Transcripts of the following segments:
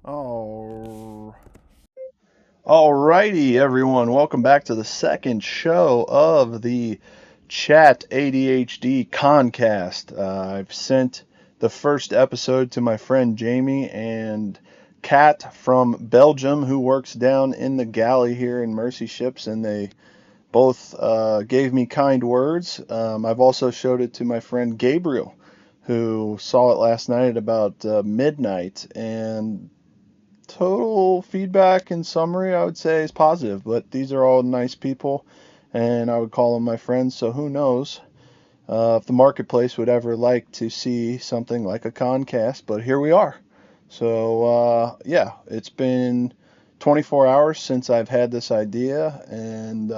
Oh. Alrighty, everyone. Welcome back to the second show of the Chat ADHD Concast. I've sent the first episode to my friend Jamie and Kat from Belgium, who works down in the galley here in Mercy Ships, and they both gave me kind words. I've also showed it to my friend Gabriel, who saw it last night at about midnight, and total feedback in summary, I would say, is positive. But these are all nice people, and I would call them my friends. So who knows if the marketplace would ever like to see something like a concast? But here we are. So yeah, it's been 24 hours since I've had this idea, and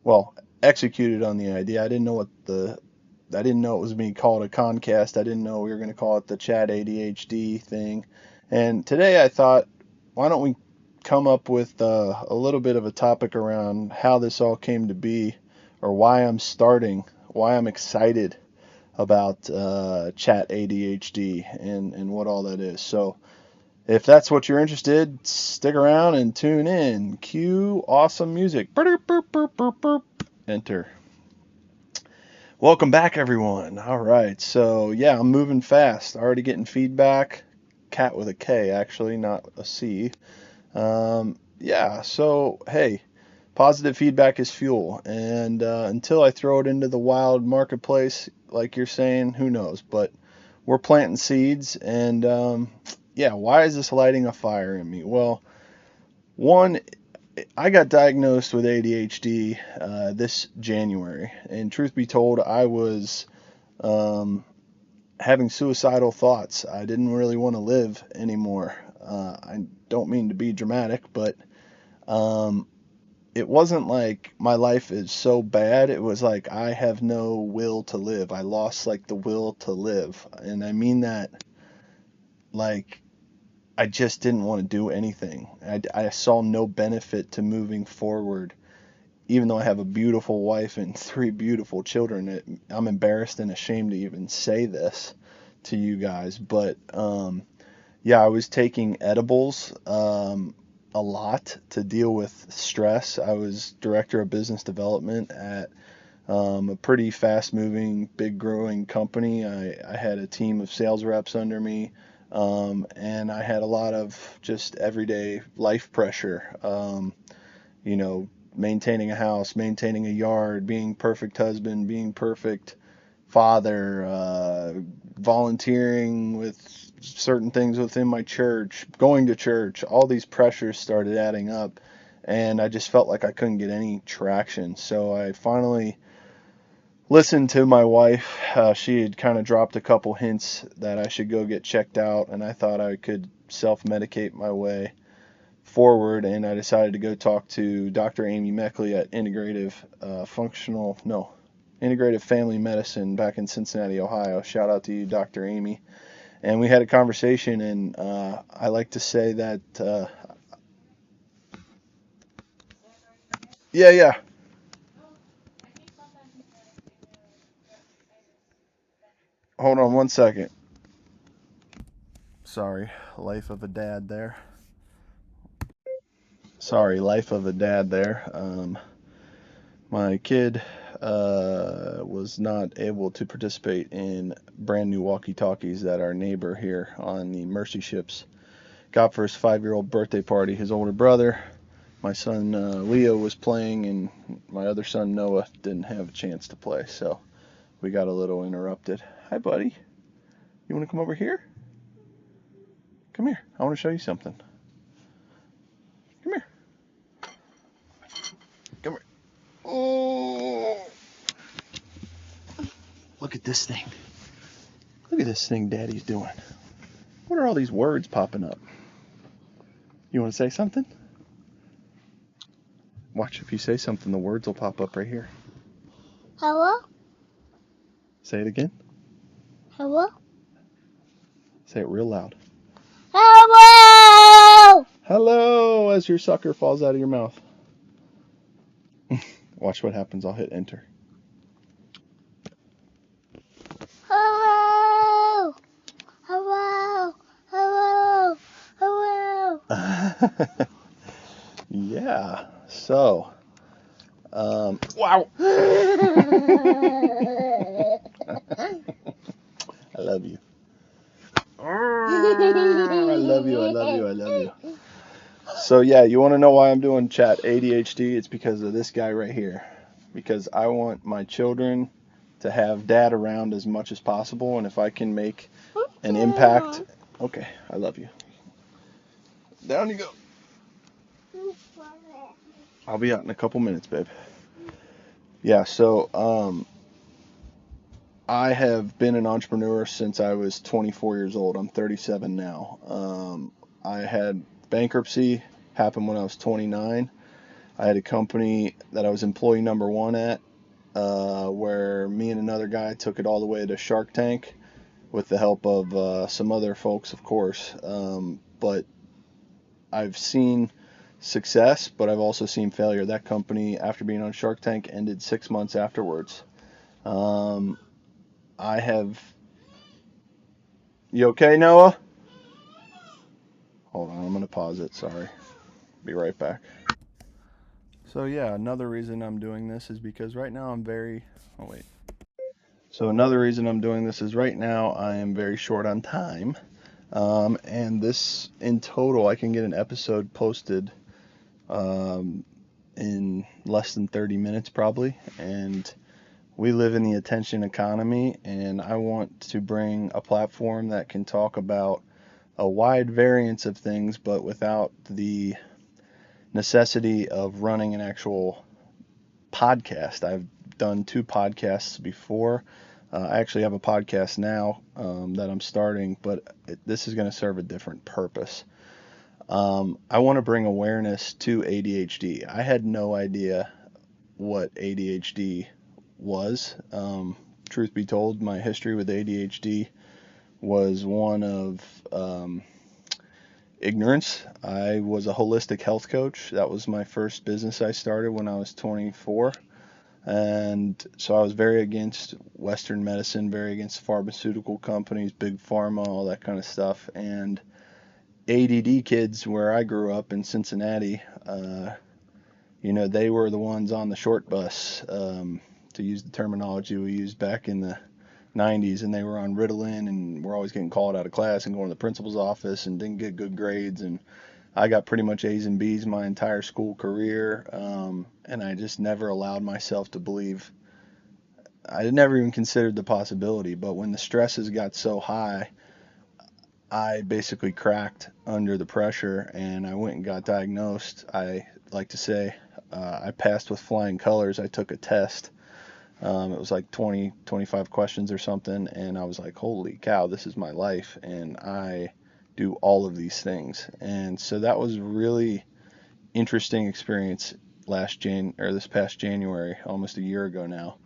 well, executed on the idea. I didn't know it was being called a concast. I didn't know we were going to call it the Chat ADHD thing. And today I thought, why don't we come up with a little bit of a topic around how this all came to be, or why I'm excited about Chat ADHD and what all that is. So if that's what you're interested, stick around and tune in. Cue awesome music. Enter. Welcome back, everyone. All right, so yeah, I'm moving fast. Already getting feedback. Cat with a K, actually, not a C. Yeah, so hey, positive feedback is fuel, and until I throw it into the wild marketplace, like you're saying, who knows? But we're planting seeds, and yeah, why is this lighting a fire in me? Well, one, I got diagnosed with ADHD this January, and truth be told, I was um, having suicidal thoughts. I didn't really want to live anymore. I don't mean to be dramatic, but um, it wasn't like my life is so bad. It was like I have no will to live. I lost like the will to live, and I mean that like I just didn't want to do anything. I saw no benefit to moving forward, even though I have a beautiful wife and three beautiful children. I'm embarrassed and ashamed to even say this to you guys, but yeah, I was taking edibles a lot to deal with stress. I was director of business development at a pretty fast moving, big growing company. I had a team of sales reps under me, and I had a lot of just everyday life pressure. You know, maintaining a house, maintaining a yard, being perfect husband, being perfect father, volunteering with certain things within my church, going to church. All these pressures started adding up, and I just felt like I couldn't get any traction. So I finally listened to my wife. She had kind of dropped a couple hints that I should go get checked out, and I thought I could self-medicate my way forward, and I decided to go talk to Dr. Amy Meckley at Integrative Family Medicine back in Cincinnati, Ohio. Shout out to you, Dr. Amy. And we had a conversation, and I like to say that, yeah, yeah. Hold on one second. Sorry, life of a dad there. Sorry, life of a dad there. My kid was not able to participate in brand new walkie-talkies that our neighbor here on the Mercy Ships got for his 5-year-old birthday party. His older brother, my son Leo, was playing, and my other son Noah didn't have a chance to play, so we got a little interrupted. Hi, buddy. You want to come over here? Come here. I want to show you something. Come here. Come here. Oh, look at this thing. Look at this thing Daddy's doing. What are all these words popping up? You want to say something? Watch, if you say something, the words will pop up right here. Hello? Say it again. Hello? Say it real loud. Hello! Hello, as your sucker falls out of your mouth. Watch what happens. I'll hit enter. Hello! Hello! Hello! Yeah. So, wow. I love you. I love you. I love you. I love you. So yeah, you want to know why I'm doing Chat ADHD? It's because of this guy right here. Because I want my children to have dad around as much as possible, and if I can make an impact. Okay, I love you. Down you go. I'll be out in a couple minutes, babe. Yeah, so I have been an entrepreneur since I was 24 years old. I'm 37 now. I had bankruptcy happen when I was 29. I had a company that I was employee number one at, where me and another guy took it all the way to Shark Tank with the help of some other folks, of course. But I've seen success, but I've also seen failure. That company, after being on Shark Tank, ended 6 months afterwards. Um, I have. You okay, Noah? Hold on, I'm gonna pause it. Sorry. Be right back. So yeah, another reason I'm doing this is because right now I'm very. Oh wait. So another reason I'm doing this is right now I am very short on time. And this in total, I can get an episode posted um, in less than 30 minutes probably. And we live in the attention economy, and I want to bring a platform that can talk about a wide variance of things, but without the necessity of running an actual podcast. I've done 2 podcasts before. I actually have a podcast now that I'm starting, but this is going to serve a different purpose. I want to bring awareness to ADHD. I had no idea what ADHD was. Truth be told, my history with ADHD was one of ignorance. I was a holistic health coach. That was my first business I started when I was 24. And so I was very against Western medicine, very against pharmaceutical companies, big pharma, all that kind of stuff. And ADD kids, where I grew up in Cincinnati, they were the ones on the short bus, to use the terminology we used back in the 90s, and they were on Ritalin and were always getting called out of class and going to the principal's office and didn't get good grades. And I got pretty much A's and B's my entire school career, and I just never allowed myself to believe. I never even considered the possibility, but when the stresses got so high, I basically cracked under the pressure and I went and got diagnosed. I like to say I passed with flying colors. I took a test. It was like 20, 25 questions or something, and I was like, holy cow, this is my life, and I do all of these things. And so that was really interesting experience this past January, almost a year ago now.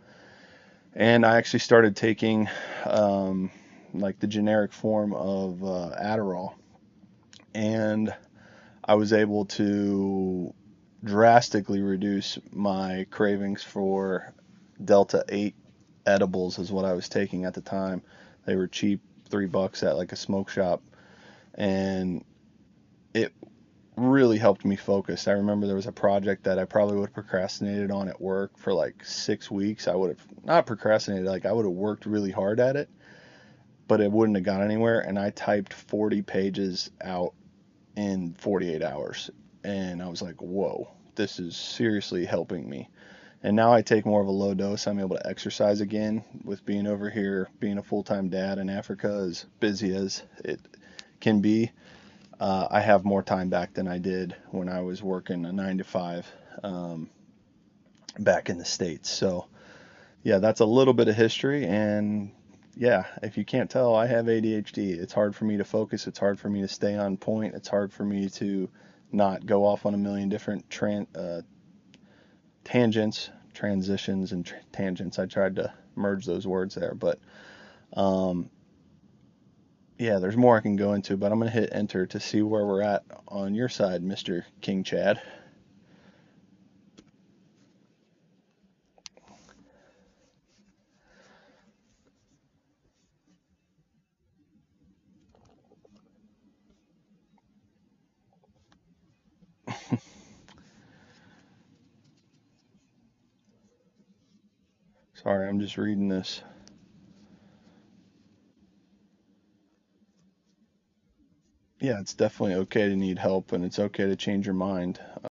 And I actually started taking like the generic form of Adderall, and I was able to drastically reduce my cravings for Delta 8 edibles is what I was taking at the time. They were cheap, $3 at like a smoke shop, and it really helped me focus. I remember there was a project that I probably would have procrastinated on at work for like 6 weeks. I would have not procrastinated, like I would have worked really hard at it, but it wouldn't have gone anywhere. And I typed 40 pages out in 48 hours. And I was like, whoa, this is seriously helping me. And now I take more of a low dose. I'm able to exercise again with being over here, being a full-time dad in Africa, as busy as it can be. I have more time back than I did when I was working a 9 to 5 back in the States. So, yeah, that's a little bit of history. And yeah, if you can't tell, I have ADHD. It's hard for me to focus. It's hard for me to stay on point. It's hard for me to not go off on a million different tangents, transitions, and tangents. I tried to merge those words there, but um, yeah, there's more I can go into, but I'm going to hit enter to see where we're at on your side, Mr. King Chad. Sorry, I'm just reading this. Yeah, it's definitely okay to need help and it's okay to change your mind.